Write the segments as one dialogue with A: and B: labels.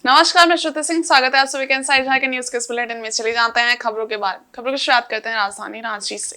A: नमस्कार, मैं श्रुति सिंह। स्वागत है आप सभी का इनसाइड झारखंड के न्यूज के इस बुलेटिन में। चले जाते हैं खबरों के बारे में। खबरों की शुरुआत करते हैं राजधानी रांची से।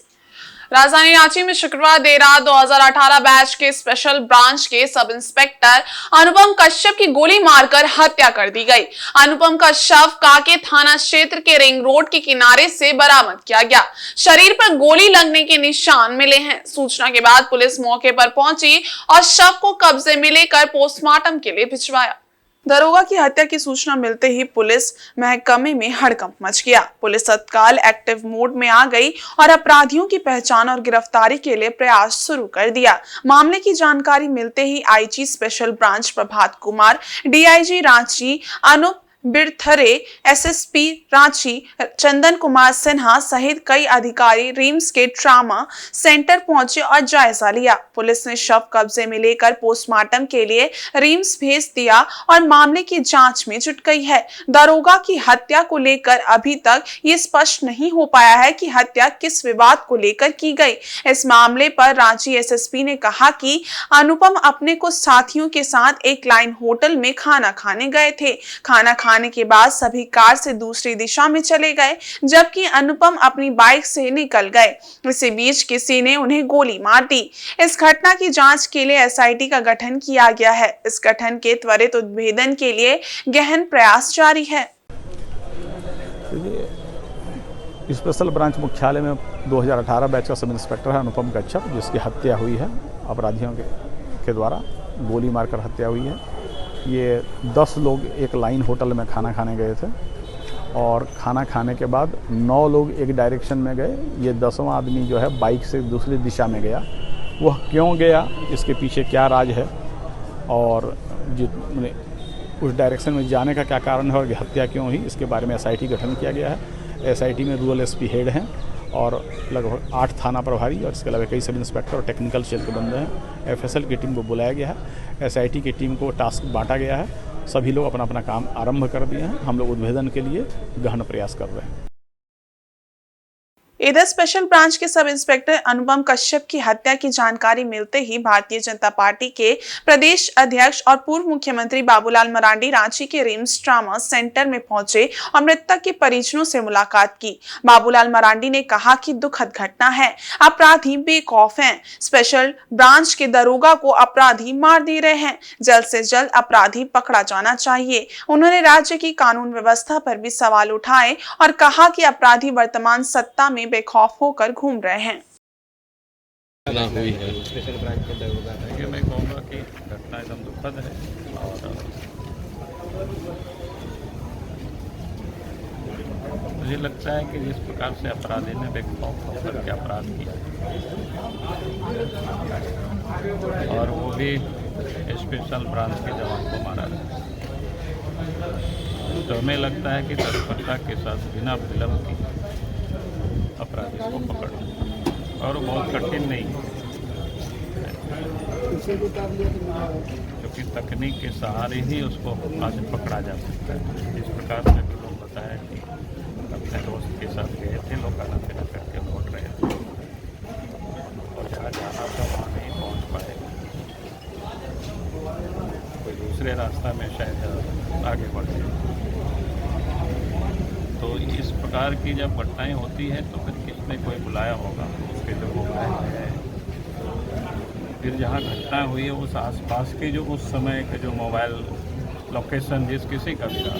A: राजधानी रांची में शुक्रवार देर रात 2018 बैच के स्पेशल ब्रांच के सब इंस्पेक्टर अनुपम कश्यप की गोली मारकर हत्या कर दी गई। अनुपम का शव काके थाना क्षेत्र के रिंग रोड के किनारे से बरामद किया गया। शरीर पर गोली लगने के निशान मिले हैं। सूचना के बाद पुलिस मौके पर पहुंची और शव को कब्जे में लेकर पोस्टमार्टम के लिए भिजवाया। दरोगा की हत्या की सूचना मिलते ही पुलिस महकमे में हड़कंप मच गया। पुलिस तत्काल एक्टिव मोड में आ गई और अपराधियों की पहचान और गिरफ्तारी के लिए प्रयास शुरू कर दिया। मामले की जानकारी मिलते ही IG special branch Prabhat Kumar, DIG Ranchi Anup Birthare, SSP Ranchi Chandan Kumar Sinha सहित कई अधिकारी रिम्स के ट्रामा सेंटर पहुंचे और जायजा लिया। पुलिस ने शव कब्जे में लेकर पोस्टमार्टम के लिए रिम्स भेज दिया और मामले की जांच में जुट गई है। दरोगा की हत्या को लेकर अभी तक ये स्पष्ट नहीं हो पाया है कि हत्या किस विवाद को लेकर की गई। इस मामले पर रांची एसएसपी ने कहा कि अनुपम अपने कुछ साथियों के साथ एक लाइन होटल में खाना खाने गए थे। खाना खाने के बाद सभी कार से दूसरी दिशा में चले गए, जबकि अनुपम अपनी बाइक से निकल गए। इसी बीच किसी ने उन्हें गोली मार दी। इस घटना की जांच के लिए एसआईटी का गठन किया गया है। इस गठन के त्वरित उद्भेदन के लिए गहन प्रयास जारी है।
B: स्पेशल ब्रांच मुख्यालय में 2018 बैच का सब इंस्पेक्टर है अनुपम कश्यप, जिसकी हत्या हुई है अपराधियों के द्वारा, गोली मारकर हत्या हुई है। ये 10 लोग एक लाइन होटल में खाना खाने गए थे और खाना खाने के बाद 9 लोग एक डायरेक्शन में गए। ये 10वां आदमी जो है बाइक से दूसरी दिशा में गया। वह क्यों गया, इसके पीछे क्या राज है और उस डायरेक्शन में जाने का क्या कारण है और हत्या क्यों हुई, इसके बारे में एसआईटी गठन किया गया है। एसआईटी में रूरल एसपी हेड हैं और लगभग 8 थाना प्रभारी और इसके अलावा कई सब इंस्पेक्टर और टेक्निकल सेल के बंदे हैं। एफएसएल की टीम को बुलाया गया है। एसआईटी की टीम को टास्क बांटा गया है। सभी लोग अपना अपना काम आरंभ कर दिए हैं। हम लोग उद्भेदन के लिए गहन प्रयास कर रहे हैं।
A: इधर स्पेशल ब्रांच के सब इंस्पेक्टर अनुपम कश्यप की हत्या की जानकारी मिलते ही भारतीय जनता पार्टी के प्रदेश अध्यक्ष और पूर्व मुख्यमंत्री बाबूलाल मरांडी रांची के रिम्स ट्रामा सेंटर में पहुंचे और मृतक के परिजनों से मुलाकात की। बाबूलाल मरांडी ने कहा कि दुखद घटना है, अपराधी बेखौफ हैं। स्पेशल ब्रांच के दरोगा को अपराधी मार दे रहे हैं। जल्द से जल्द अपराधी पकड़ा जाना चाहिए। उन्होंने राज्य की कानून व्यवस्था पर भी सवाल उठाए और कहा कि अपराधी वर्तमान सत्ता में बेखौफ होकर घूम रहे हैं।
C: हुई है स्पेशल ब्रांच के दरोगा है। मैं कहूँगा कि घटना एकदम दुखद है और मुझे लगता है कि जिस प्रकार से अपराधी ने बेखौफ होकर के अपराध किया और वो भी स्पेशल ब्रांच के जवान को मारा है, तो हमें लगता है कि तत्परता के साथ बिना विलंब की अपराधी को पकड़ना और बहुत कठिन नहीं है, क्योंकि तकनीक के सहारे ही उसको आज पकड़ा जा सकता है। जिस प्रकार से भी लोग बताया कि अपने दोस्त के साथ गए थे, लोग खाना पीना करके लौट रहे थे और जहाँ जाना था वहाँ नहीं पहुँच पाए, कोई दूसरे रास्ता में शायद आगे बढ़ गए। तो इस प्रकार की जब घटनाएँ होती हैं तो फिर किसने कोई बुलाया होगा, उसके जो मोबाइल है, फिर जहाँ घटना हुई है उस आसपास के जो उस समय के जो मोबाइल लोकेशन जिस किसी का भी रहा,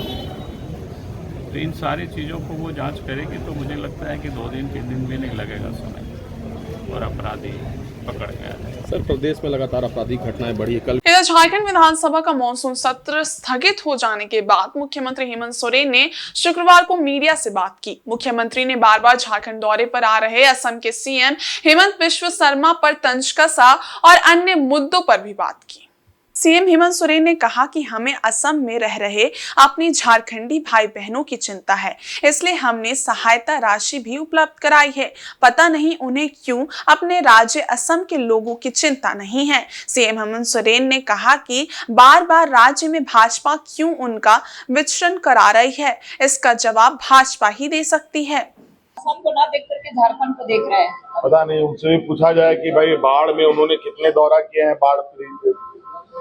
C: तो इन सारी चीज़ों को वो जांच करेगी तो मुझे लगता है कि 2 दिन 3 दिन भी नहीं लगेगा समय और अपराधी पकड़ गया है।
D: सर, प्रदेश में लगातार आपराधिक घटनाएं बढ़ी। कल
A: इधर झारखंड विधानसभा का मॉनसून सत्र स्थगित हो जाने के बाद मुख्यमंत्री हेमंत सोरेन ने शुक्रवार को मीडिया से बात की। मुख्यमंत्री ने बार बार झारखंड दौरे पर आ रहे असम के सीएम हेमंत बिश्व शर्मा पर तंज कसा और अन्य मुद्दों पर भी बात की। सीएम हेमंत सोरेन ने कहा कि हमें असम में रह रहे अपनी झारखंडी भाई बहनों की चिंता है, इसलिए हमने सहायता राशि भी उपलब्ध कराई है। पता नहीं उन्हें क्यों अपने राज्य असम के लोगों की चिंता नहीं है। सीएम हेमंत सोरेन ने कहा कि बार बार राज्य में भाजपा क्यों उनका विचरण करा रही है, इसका जवाब भाजपा ही दे सकती है।
E: असम को ना देख करके झारखंड को देख रहे हैं।
F: पता नहीं, उनसे भी पूछा जाए कि भाई बाढ़ में उन्होंने कितने दौरा किए हैं बाढ़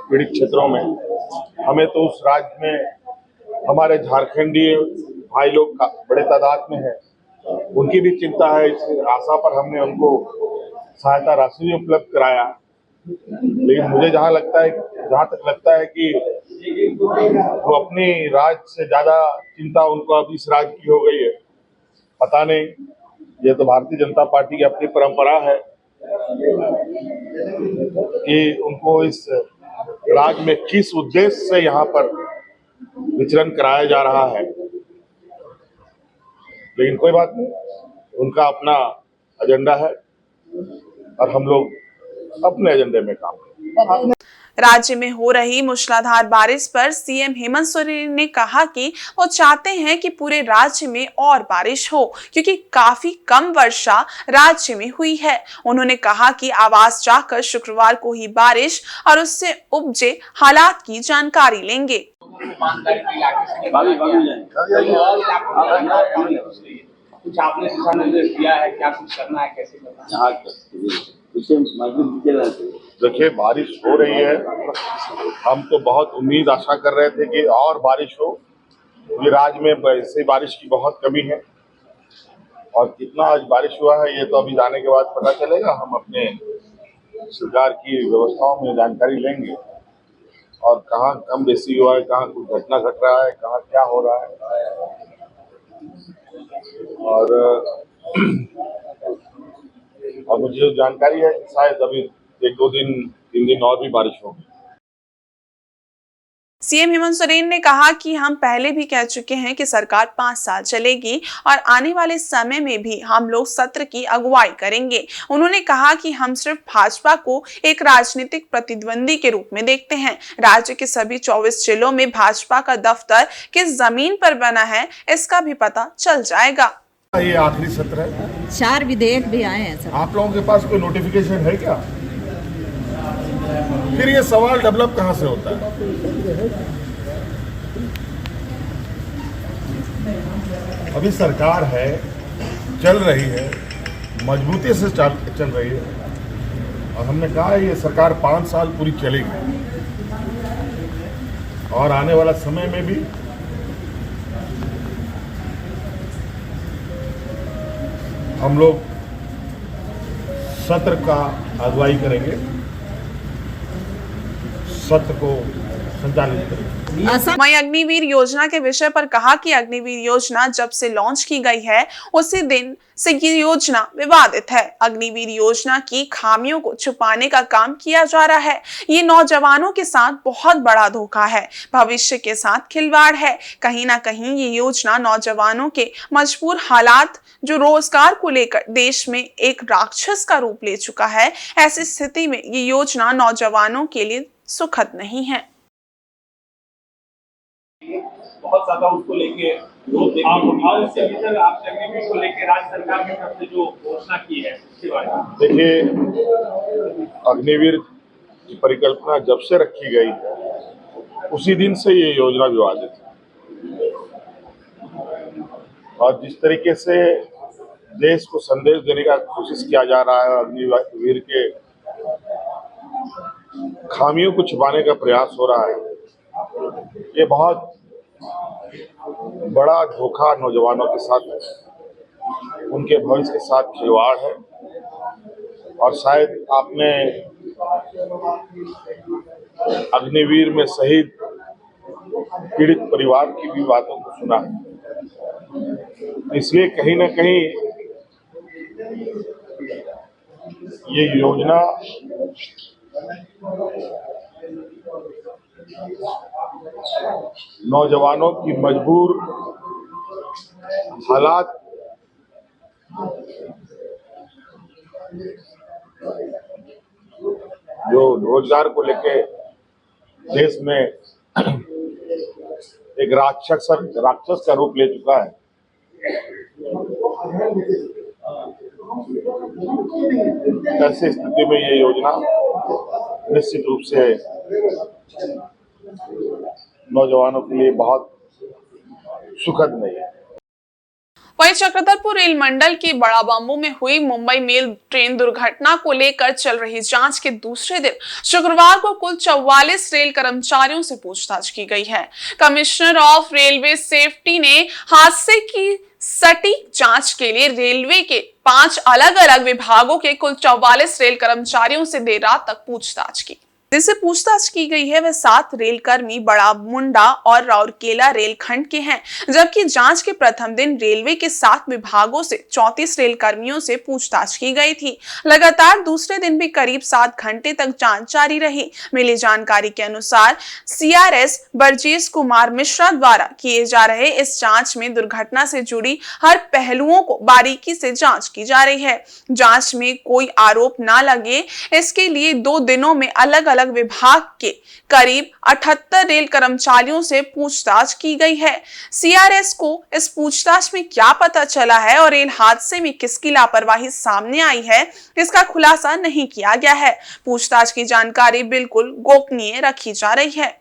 F: पीड़ित क्षेत्रों में। हमें तो उस राज्य में हमारे झारखंडी भाई लोग बड़े तादाद में हैं, उनकी भी चिंता है। इस आशा पर हमने उनको सहायता राशि भी उपलब्ध कराया। लेकिन मुझे जहाँ तक लगता है कि वो अपनी राज्य से ज्यादा चिंता उनको अब इस राज्य की हो गई है। पता नहीं, ये तो भारतीय जनता पार्टी की अपनी परंपरा है कि उनको इस राज्य में किस उद्देश्य से यहाँ पर विचरण कराया जा रहा है। लेकिन कोई बात नहीं, उनका अपना एजेंडा है और हम लोग अपने एजेंडे में काम करें।
A: राज्य में हो रही मूसलाधार बारिश पर सीएम हेमंत सोरेन ने कहा कि वो चाहते हैं कि पूरे राज्य में और बारिश हो, क्योंकि काफी कम वर्षा राज्य में हुई है। उन्होंने कहा कि आवास जाकर शुक्रवार को ही बारिश और उससे उपजे हालात की जानकारी लेंगे।
G: कुछ आपने दिशा निर्देश दिया है, क्या कुछ करना है, कैसे करना है?
F: देखिए, बारिश हो रही है, हम तो बहुत उम्मीद आशा कर रहे थे कि और बारिश हो। ये राज्य में वैसे बारिश की बहुत कमी है और कितना आज बारिश हुआ है ये तो अभी जाने के बाद पता चलेगा। हम अपने सरकार की व्यवस्थाओं में जानकारी लेंगे और कहाँ कम बेसी हुआ है, कहाँ कुछ घटना घट रहा है, कहाँ क्या हो रहा है। और मुझे जानकारी है कि शायद अभी 1-2 दिन 3 दिन और भी बारिश होगी।
A: सीएम हेमंत सोरेन ने कहा कि हम पहले भी कह चुके हैं कि सरकार 5 साल चलेगी और आने वाले समय में भी हम लोग सत्र की अगुवाई करेंगे। उन्होंने कहा कि हम सिर्फ भाजपा को एक राजनीतिक प्रतिद्वंदी के रूप में देखते हैं। राज्य के सभी 24 जिलों में भाजपा का दफ्तर किस जमीन पर बना है इसका भी पता चल जाएगा।
F: ये आखिरी सत्र है,
H: 4 विधेयक भी आए हैं सर।
F: आप लोगों के पास कोई नोटिफिकेशन है क्या? फिर ये सवाल डेवलप कहाँ से होता है? अभी सरकार है, चल रही है, मजबूती से चल रही है और हमने कहा ये सरकार 5 साल पूरी चलेगी और आने वाला समय में भी हम लोग सत्र का अगुवाई करेंगे, सत्र को संचालित करेंगे।
A: वहीं अग्निवीर योजना के विषय पर कहा कि अग्निवीर योजना जब से लॉन्च की गई है उसी दिन से ये योजना विवादित है। अग्निवीर योजना की खामियों को छुपाने का काम किया जा रहा है। ये नौजवानों के साथ बहुत बड़ा धोखा है, भविष्य के साथ खिलवाड़ है। कहीं ना कहीं ये योजना नौजवानों के मजबूर हालात जो रोजगार को लेकर देश में एक राक्षस का रूप ले चुका है, ऐसी स्थिति में ये योजना नौजवानों के लिए सुखद नहीं है।
G: बहुत ज्यादा उसको लेके आप को लेके राज्य सरकार की तरफ से जो घोषणा की है उसके बारे में
F: देखिए, अग्निवीर की परिकल्पना जब से रखी गई है उसी दिन से ये योजना विवादित है और जिस तरीके से देश को संदेश देने का कोशिश किया जा रहा है, अग्निवीर के खामियों को छुपाने का प्रयास हो रहा है, ये बहुत बड़ा धोखा नौजवानों के साथ है, उनके भविष्य के साथ खिलवाड़ है। और शायद आपने अग्निवीर में शहीद पीड़ित परिवार की भी बातों को सुना है, इसलिए कहीं ना कहीं ये योजना नौजवानों की मजबूर हालात जो रोजगार को लेके देश में एक राक्षस का रूप ले चुका है, ऐसी स्थिति में ये योजना निश्चित रूप से नौजवानों के लिए बहुत सुखद नहीं है।
A: वहीं चक्रधरपुर रेल मंडल के बड़ा बम्बू में हुई मुंबई मेल ट्रेन दुर्घटना को लेकर चल रही जांच के दूसरे दिन शुक्रवार को कुल 44 रेल कर्मचारियों से पूछताछ की गई है। कमिश्नर ऑफ रेलवे सेफ्टी ने हादसे की सटीक जांच के लिए रेलवे के 5 अलग अलग विभागों के कुल 44 रेल कर्मचारियों से देर रात तक पूछताछ की। जिससे पूछताछ की गई है वे 7 रेलकर्मी बड़ा मुंडा और राउरकेला रेलखंड के हैं, जबकि जांच के प्रथम दिन रेलवे के 7 विभागों से 34 रेलकर्मियों से पूछताछ की गई थी। लगातार दूसरे दिन भी करीब 7 घंटे तक जांच जारी रही। मिली जानकारी के अनुसार CRS बरजेश कुमार मिश्रा द्वारा किए जा रहे इस जांच में दुर्घटना से जुड़ी हर पहलुओं को बारीकी से जांच की जा रही है। जांच में कोई आरोप न लगे इसके लिए 2 दिनों में अलग अलग विभाग के करीब 78 रेल कर्मचारियों से पूछताछ की गई है। CRS को इस पूछताछ में क्या पता चला है और रेल हादसे में किसकी लापरवाही सामने आई है, इसका खुलासा नहीं किया गया है। पूछताछ की जानकारी बिल्कुल गोपनीय रखी जा रही है।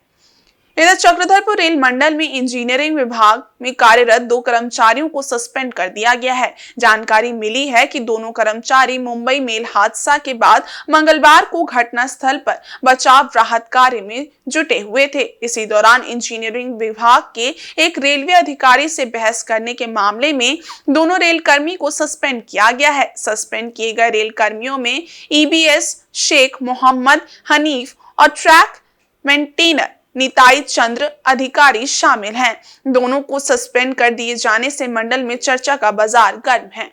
A: इधर चक्रधरपुर रेल मंडल में इंजीनियरिंग विभाग में कार्यरत 2 कर्मचारियों को सस्पेंड कर दिया गया है। जानकारी मिली है कि दोनों कर्मचारी मुंबई मेल हादसा के बाद मंगलवार को घटनास्थल पर बचाव राहत कार्य में जुटे हुए थे। इसी दौरान इंजीनियरिंग विभाग के एक रेलवे अधिकारी से बहस करने के मामले में दोनों रेलकर्मी को सस्पेंड किया गया है। सस्पेंड किए गए रेलकर्मियों में EBS शेख मोहम्मद हनीफ और ट्रैक मेंटेनर निताई चंद्र अधिकारी शामिल हैं। दोनों को सस्पेंड कर दिए जाने से मंडल में चर्चा का बाजार गर्म है।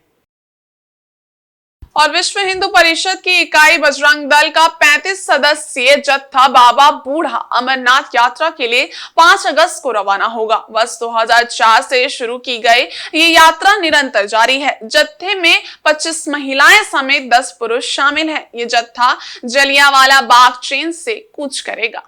A: और विश्व हिंदू परिषद की इकाई बजरंग दल का 35 सदस्यीय जत्था बाबा बूढ़ा अमरनाथ यात्रा के लिए 5 अगस्त को रवाना होगा। वर्ष 2004 से शुरू की गई ये यात्रा निरंतर जारी है। जत्थे में 25 महिलाएं समेत 10 पुरुष शामिल हैं। ये जत्था जलियांवाला बाग ट्रेन से कूच करेगा।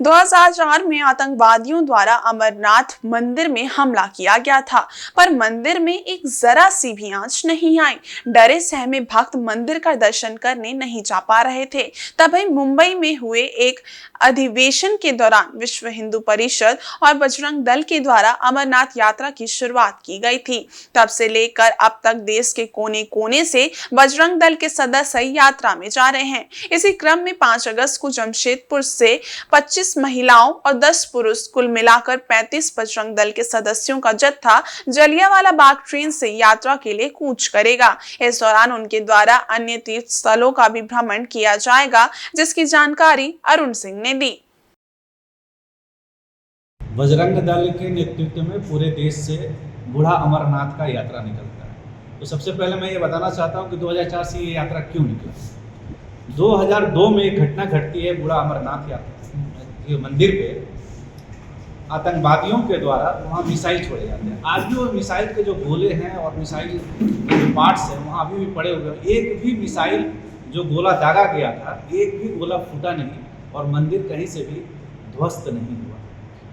A: 2004 में आतंकवादियों द्वारा अमरनाथ मंदिर में हमला किया गया था, पर मंदिर में एक जरा सी भी आंच नहीं आई। डरे सहमे भक्त मंदिर का दर्शन करने नहीं जा पा रहे थे। तभी मुंबई में हुए एक अधिवेशन के दौरान विश्व हिंदू परिषद और बजरंग दल के द्वारा अमरनाथ यात्रा की शुरुआत की गई थी। तब से लेकर अब तक देश के कोने कोने से बजरंग दल के सदस्य यात्रा में जा रहे हैं। इसी क्रम में 5 अगस्त को जमशेदपुर से 25 महिलाओं और 10 पुरुष कुल मिलाकर 35 बजरंग दल के सदस्यों का जत्था जलियांवाला बाग ट्रेन से यात्रा के लिए कूच करेगा। इस दौरान उनके द्वारा अन्य तीर्थ स्थलों का भी भ्रमण किया जाएगा, जिसकी जानकारी अरुण सिंह ने दी।
I: बजरंग दल के नेतृत्व में पूरे देश से बूढ़ा अमरनाथ का यात्रा निकलता है। तो सबसे पहले मैं ये बताना चाहता हूँ कि 2004 से ये यात्रा क्यों निकली। 2002 में एक घटना घटती है बूढ़ा अमरनाथ यात्रा मंदिर पे आतंकवादियों के द्वारा वहाँ मिसाइल छोड़े जाते हैं। आज भी वो मिसाइल के जो गोले हैं और मिसाइल के जो पार्ट्स हैं वहाँ अभी भी पड़े हुए हैं। एक भी मिसाइल जो गोला दागा गया था, एक भी गोला फूटा नहीं और मंदिर कहीं से भी ध्वस्त नहीं हुआ।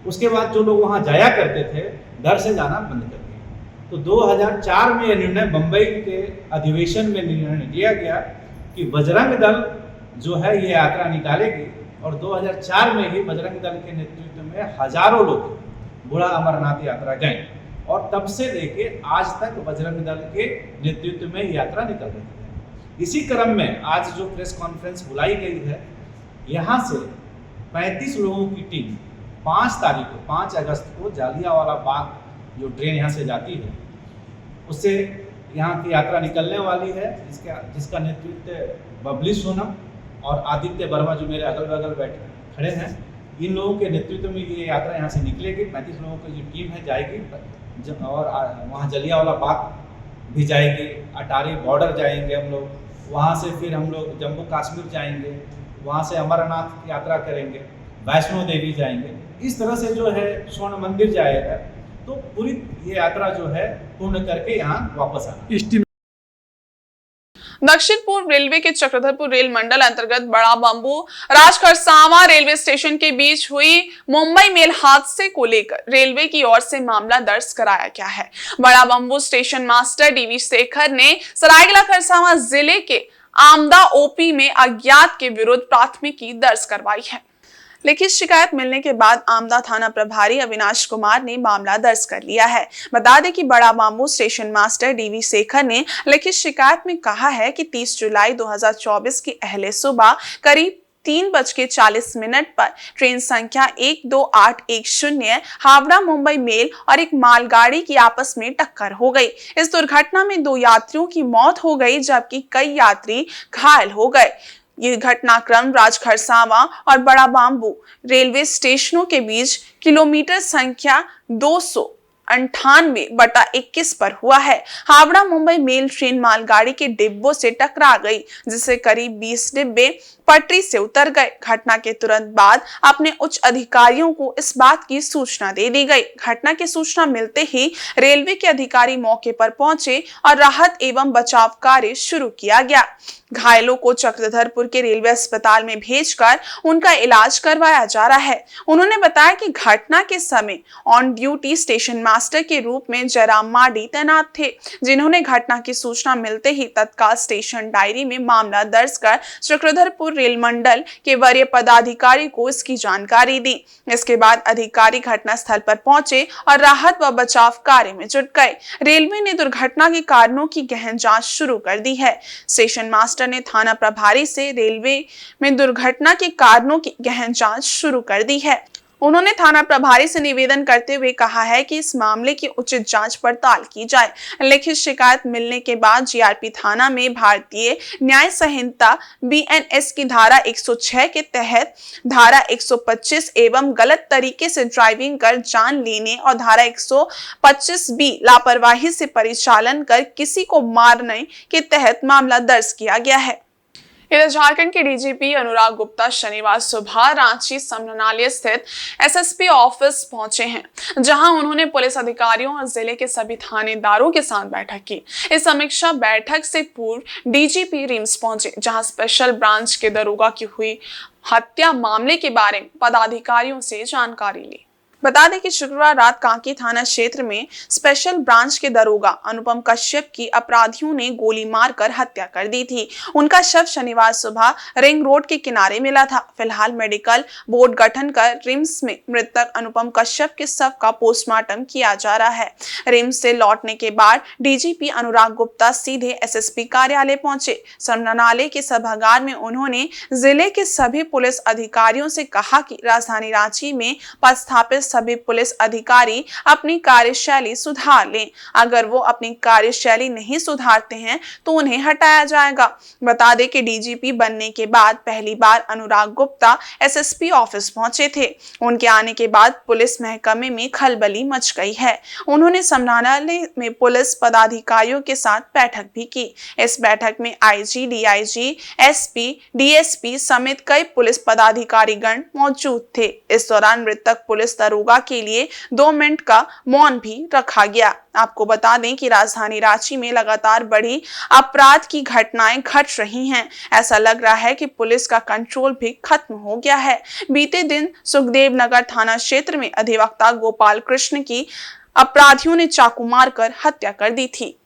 I: उसके बाद जो लोग वहाँ जाया करते थे डर से जाना बंद कर दिया। तो 2004 में यह निर्णय बम्बई के अधिवेशन में निर्णय लिया गया कि बजरंग दल जो है ये यात्रा निकालेगी और 2004 में ही बजरंग दल के नेतृत्व में हजारों लोग बूढ़ा अमरनाथ यात्रा गए और तब से लेके आज तक बजरंग दल के नेतृत्व में यात्रा निकल रही है। इसी क्रम में आज जो प्रेस कॉन्फ्रेंस बुलाई गई है, यहाँ से 35 लोगों की टीम 5 अगस्त को जलियांवाला बाग जो ट्रेन यहाँ से जाती है उससे यहाँ की यात्रा निकलने वाली है, जिसका नेतृत्व बबली सोनम और आदित्य वर्मा जो मेरे अगल बगल बैठे खड़े हैं, इन लोगों के नेतृत्व में ये यात्रा यहाँ से निकलेगी। 35 लोगों की जो टीम है जाएगी और वहाँ जलियांवाला बाग भी जाएगी, अटारी बॉर्डर जाएंगे हम लोग, वहाँ से फिर हम लोग जम्मू कश्मीर जाएंगे, वहाँ से अमरनाथ यात्रा करेंगे, वैष्णो देवी जाएंगे। इस तरह से जो है स्वर्ण मंदिर जाएगा। तो पूरी ये यात्रा जो है पूर्ण करके यहाँ वापस आना।
A: दक्षिण पूर्व रेलवे के चक्रधरपुर रेल मंडल अंतर्गत बड़ा बम्बू राजखरसावा रेलवे स्टेशन के बीच हुई मुंबई मेल हादसे को लेकर रेलवे की ओर से मामला दर्ज कराया गया है। बड़ा bamboo station master DV Shekhar ने सरायकेला खरसावां जिले के आमदा OP में अज्ञात के विरुद्ध प्राथमिकी दर्ज करवाई है। लिखित शिकायत मिलने के बाद आमदा थाना प्रभारी अविनाश कुमार ने मामला दर्ज कर लिया है। बता दें कि Badabambo station master DV Shekhar ने लिखित शिकायत में कहा है कि 30 जुलाई 2024 की अहले सुबह करीब 3:40 पर ट्रेन संख्या 12810 हावड़ा मुंबई मेल और एक मालगाड़ी की आपस में टक्कर हो गई। इस दुर्घटना में 2 यात्रियों की मौत हो गई जबकि कई यात्री घायल हो गए। ये घटनाक्रम राजखरसावा और बड़ा बांबू रेलवे स्टेशनों के बीच किलोमीटर संख्या 298/21 पर हुआ है। हावड़ा मुंबई मेल ट्रेन मालगाड़ी के डिब्बों से टकरा गई, जिससे करीब 20 डिब्बे पटरी से उतर गए। घटना के तुरंत बाद अपने उच्च अधिकारियों को इस बात की सूचना दे दी गई। घटना की सूचना मिलते ही रेलवे के अधिकारी मौके पर पहुंचे और राहत एवं बचाव कार्य शुरू किया गया। घायलों को चक्रधरपुर के रेलवे अस्पताल में भेजकर उनका इलाज करवाया जा रहा है। उन्होंने बताया कि घटना के समय ऑन ड्यूटी स्टेशन मास्टर के रूप में जयराम माडी तैनात थे, जिन्होंने घटना की सूचना मिलते ही तत्काल स्टेशन डायरी में मामला दर्ज कर चक्रधरपुर रेल मंडल के वरीय पदाधिकारी को इसकी जानकारी दी। इसके बाद अधिकारी घटनास्थल पर पहुंचे और राहत व बचाव कार्य में जुट गए। रेलवे ने दुर्घटना के कारणों की गहन जांच शुरू कर दी है। स्टेशन मास्टर ने थाना प्रभारी से रेलवे में दुर्घटना के कारणों की गहन जांच शुरू कर दी है। उन्होंने थाना प्रभारी से निवेदन करते हुए कहा है कि इस मामले की उचित जांच पड़ताल की जाए। लिखित शिकायत मिलने के बाद जीआरपी थाना में भारतीय न्याय संहिता बीएनएस की धारा 106 के तहत धारा 125 एवं गलत तरीके से ड्राइविंग कर जान लेने और धारा 125B लापरवाही से परिचालन कर किसी को मारने के तहत मामला दर्ज किया गया है। इधर झारखंड के डीजीपी अनुराग गुप्ता शनिवार सुबह रांची समरनालय स्थित एसएसपी ऑफिस पहुंचे हैं, जहां उन्होंने पुलिस अधिकारियों और जिले के सभी थानेदारों के साथ बैठक की। इस समीक्षा बैठक से पूर्व डीजीपी रिम्स पहुंचे, जहां स्पेशल ब्रांच के दरोगा की हुई हत्या मामले के बारे में पदाधिकारियों से जानकारी ली। बता दें कि शुक्रवार रात कांके थाना क्षेत्र में स्पेशल ब्रांच के दरोगा अनुपम कश्यप की अपराधियों ने गोली मारकर हत्या कर दी थी। उनका शव शनिवार सुबह रिंग रोड के किनारे मिला था। फिलहाल मेडिकल बोर्ड गठन कर रिम्स में मृतक अनुपम कश्यप के शव का पोस्टमार्टम किया जा रहा है। रिम्स से लौटने के बाद डीजीपी अनुराग गुप्ता सीधे एसएसपी कार्यालय पहुंचे। समरनालय के सभागार में उन्होंने जिले के सभी पुलिस अधिकारियों से कहा कि राजधानी रांची में पदस्थापित सभी पुलिस अधिकारी अपनी कार्यशैली सुधार लें। अगर वो अपनी कार्यशैली नहीं सुधारते हैं तो उन्हें हटाया जाएगा। बता दें कि डीजीपी बनने के बाद पहली बार अनुराग गुप्ता एसएसपी ऑफिस पहुंचे थे। उनके आने के बाद पुलिस महकमे में खलबली मच गई है। उन्होंने समरनालय में पुलिस पदाधिकारियों के साथ बैठक भी की। इस बैठक में आईजी, डीआईजी, एसपी, डीएसपी समेत कई पुलिस पदाधिकारीगण मौजूद थे। इस दौरान मृतक पुलिस दरोगा के लिए 2 मिनट का मौन भी रखा गया। आपको बता दें कि राजधानी रांची में लगातार बड़ी अपराध की घटनाएं घट रही हैं। ऐसा लग रहा है कि पुलिस का कंट्रोल भी खत्म हो गया है। बीते दिन सुखदेव नगर थाना क्षेत्र में अधिवक्ता गोपाल कृष्ण की अपराधियों ने चाकू मारकर हत्या कर दी थी।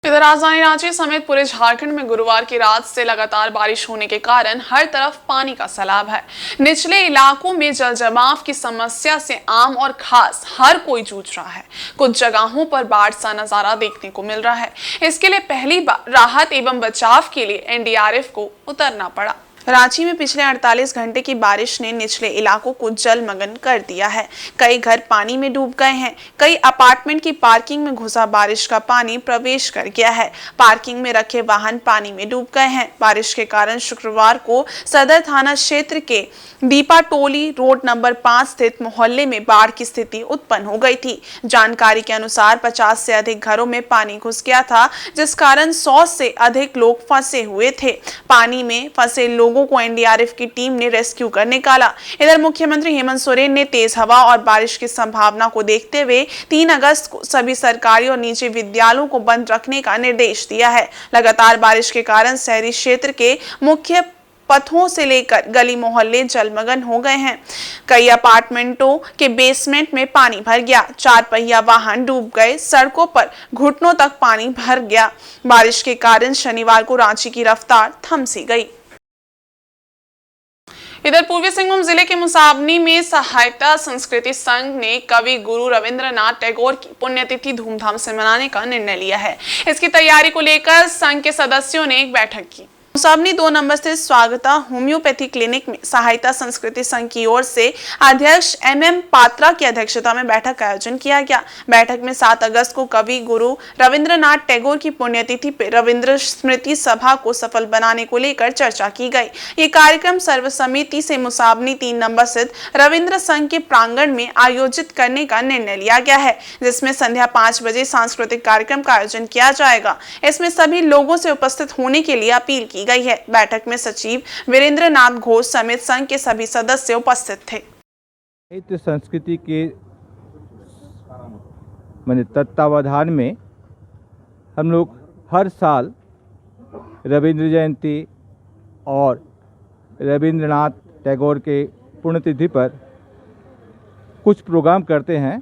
A: इधर राजधानी रांची समेत पूरे झारखंड में गुरुवार की रात से लगातार बारिश होने के कारण हर तरफ पानी का सैलाब है। निचले इलाकों में जल जमाव की समस्या से आम और खास हर कोई जूझ रहा है। कुछ जगहों पर बाढ़ सा नजारा देखने को मिल रहा है। इसके लिए पहली बार राहत एवं बचाव के लिए एनडीआरएफ को उतरना पड़ा। रांची में पिछले 48 घंटे की बारिश ने निचले इलाकों को जलमग्न कर दिया है। कई घर पानी में डूब गए हैं। कई अपार्टमेंट की पार्किंग में घुसा बारिश का पानी प्रवेश कर गया है। पार्किंग में रखे वाहन पानी में डूब गए हैं। बारिश के कारण शुक्रवार को सदर थाना क्षेत्र के दीपाटोली रोड नंबर 5 स्थित मोहल्ले में बाढ़ की स्थिति उत्पन्न हो गई थी। जानकारी के अनुसार 50 से अधिक घरों में पानी घुस गया था, जिस कारण 100 से अधिक लोग फंसे हुए थे। पानी में फंसे लोगों को एनडीआरएफ की टीम ने रेस्क्यू कर निकाला। इधर मुख्यमंत्री हेमंत सोरेन ने तेज हवा और बारिश की संभावना को देखते हुए 3 अगस्त को सभी सरकारी और निजी विद्यालयों को बंद रखने का निर्देश दिया है। लगातार बारिश के कारण शहरी क्षेत्र के मुख्य पथों से लेकर गली मोहल्ले जलमग्न हो गए हैं। कई अपार्टमेंटों के बेसमेंट में पानी भर गया। 4 पहिया वाहन डूब गए। सड़कों पर घुटनों तक पानी भर गया। बारिश के कारण शनिवार को रांची की रफ्तार थम सी गई। इधर पूर्वी सिंहभूम जिले के मुसाबनी में सहायता संस्कृति संघ ने कवि गुरु रविंद्रनाथ टैगोर की पुण्यतिथि धूमधाम से मनाने का निर्णय लिया है। इसकी तैयारी को लेकर संघ के सदस्यों ने एक बैठक की। मुसाबनी 2 नंबर स्थित स्वागता होम्योपैथी क्लिनिक में सहायता संस्कृति संघ की ओर से अध्यक्ष MM पात्रा की अध्यक्षता में बैठक का आयोजन किया गया। बैठक में 7 अगस्त को कवि गुरु रविंद्रनाथ टैगोर की पुण्यतिथि पर रविंद्र स्मृति सभा को सफल बनाने को लेकर चर्चा की गई। ये कार्यक्रम सर्वसम्मति से मुसाबनी 3 नंबर स्थित रविंद्र संघ के प्रांगण में आयोजित करने का निर्णय लिया गया है, जिसमें संध्या 5 बजे सांस्कृतिक कार्यक्रम का आयोजन किया जाएगा। इसमें सभी लोगों से उपस्थित होने के लिए अपील की गई है। बैठक में सचिव वीरेंद्र नाथ घोष समेत संघ के सभी सदस्य उपस्थित थे।
J: साहित्य संस्कृति के तत्वावधान में हम लोग हर साल रविंद्र जयंती और रविंद्रनाथ टैगोर के पुण्यतिथि पर कुछ प्रोग्राम करते हैं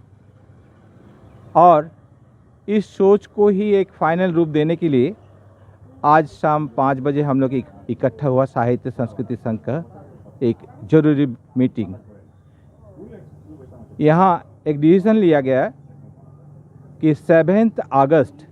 J: और इस सोच को ही एक फाइनल रूप देने के लिए आज शाम 5 बजे हम लोग इकट्ठा हुआ साहित्य संस्कृति संघ का एक जरूरी मीटिंग। यहाँ एक डिसीजन लिया गया कि 7 अगस्त